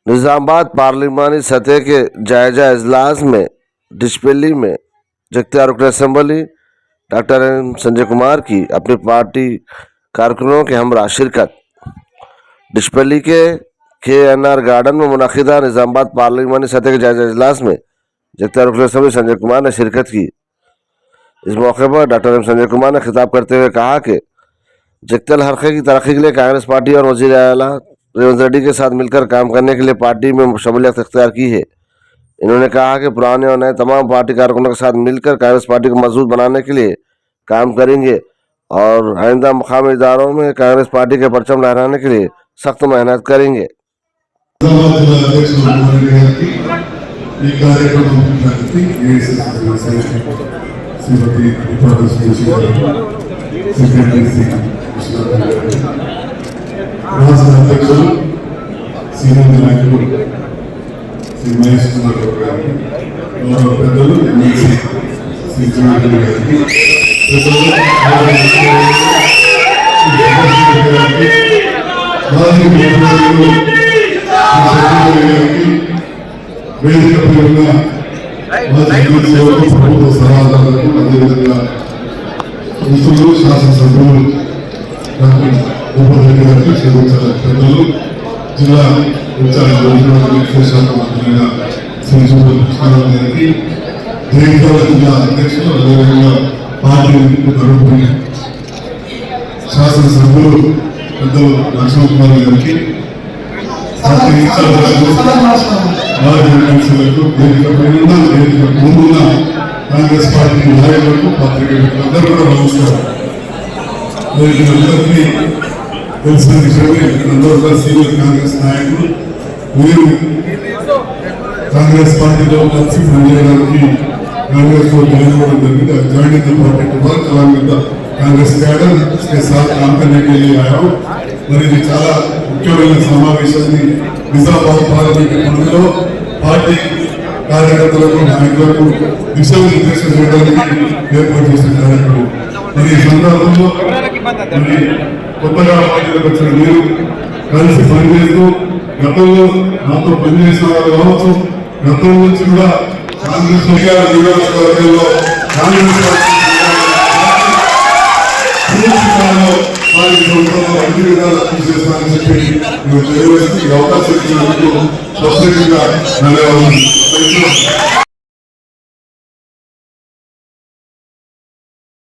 निज़ामाबाद पार्लिमानी सतह के जायजा इजलास में डिशपल्ली में जगतियार रुकन assembly doctor M Sanjay Kumar की अपनी पार्टी कारकुनों के हमरा शिरकत। डिशपल्ली के KNR गार्डन में मुनाकिदा निज़ामाबाद पार्लिमानी सतह के जायजा इजलास में जगतियार रुकन असम्बली संजय कुमार ने शिरकत की। इस मौके पर डॉक्टर एम संजय कुमार ने खिताब करते हुए कहा कि जगतियाल हल्के की तरक्की के लिए कांग्रेस पार्टी और वज़ीर आला रेवंत रेड्डी के साथ मिलकर काम करने के लिए पार्टी में शमूलियत इख्तियार की है। इन्होंने कहा कि पुराने और नए तमाम पार्टी कारकुनों के साथ मिलकर कांग्रेस पार्टी को मजबूत बनाने के लिए काम करेंगे और आइंदा मुकामी इदारों में कांग्रेस पार्टी के परचम लहराने के लिए सख्त मेहनत करेंगे। రాష్ట్ర అధ్యక్షులు సీనియర్ నాయకులు శ్రీ మహేష్ కుమార్ గారికి, గౌరవ పెద్దలు ఎమ్మెల్సీ శ్రీ జనార్దన్ గారికి, వేదికపై ఉన్న ప్రభుత్వ సలహాదారులకు, అదేవిధంగా మిత్రులు, శాసనసభ్యులు పెద్దలు, జిల్లా ఇన్ఛార్జ్ శాఖ మంత్రులైన శ్రీ జూపల్లి కృష్ణారావు గారికి, జగిత్యాల జిల్లా అధ్యక్షులు, అదేవిధంగా పార్టీ తరపున శాసనసభ్యులు పెద్దలు లక్ష్మణ్ కుమార్ గారికి, పార్టీ ఇన్ఛార్జీలకు, వేదికపై వేదిక ముందున్న కాంగ్రెస్ పార్టీ నాయకులకు, పత్రికా మిత్రులందరూ కూడా నమస్కారం. అందరికీ తెలిసిన విషయమే, అందరూ కూడా సీనియర్ కాంగ్రెస్ నాయకులు. మీరు కాంగ్రెస్ పార్టీలో కలిసి పనిచేయడానికి कांग्रेस को ज्वाइन होने लगी, ज्वाइनिंग द पार्टी के बाद अलग में कांग्रेस कैडर के साथ काम करने के लिए आया हूँ। మరి ఇది చాలా ముఖ్యమైన సమావేశాన్ని నిజామాబాద్ పార్లమెంట్ పరిధిలో పార్టీ కార్యకర్తలకు, నాయకులకు దిశానిర్దేశం చేయడానికి ఏర్పాటు చేసిన కార్యక్రమం. మరి ఈ సందర్భంలో మరి కొత్తగా పార్టీలకు వచ్చిన మీరు కలిసి పనిచేస్తూ గతంలో నాతో పనిచేసిన వారు కావచ్చు, గతం నుంచి కూడా కాంగ్రెస్ నియోజకవర్గంలో కాంగ్రెస్ అన్ని విధాలు కృషి చేస్తానని చెప్పి అవకాశం ఇచ్చినందుకు ప్రత్యేకంగా ధన్యవాదాలు.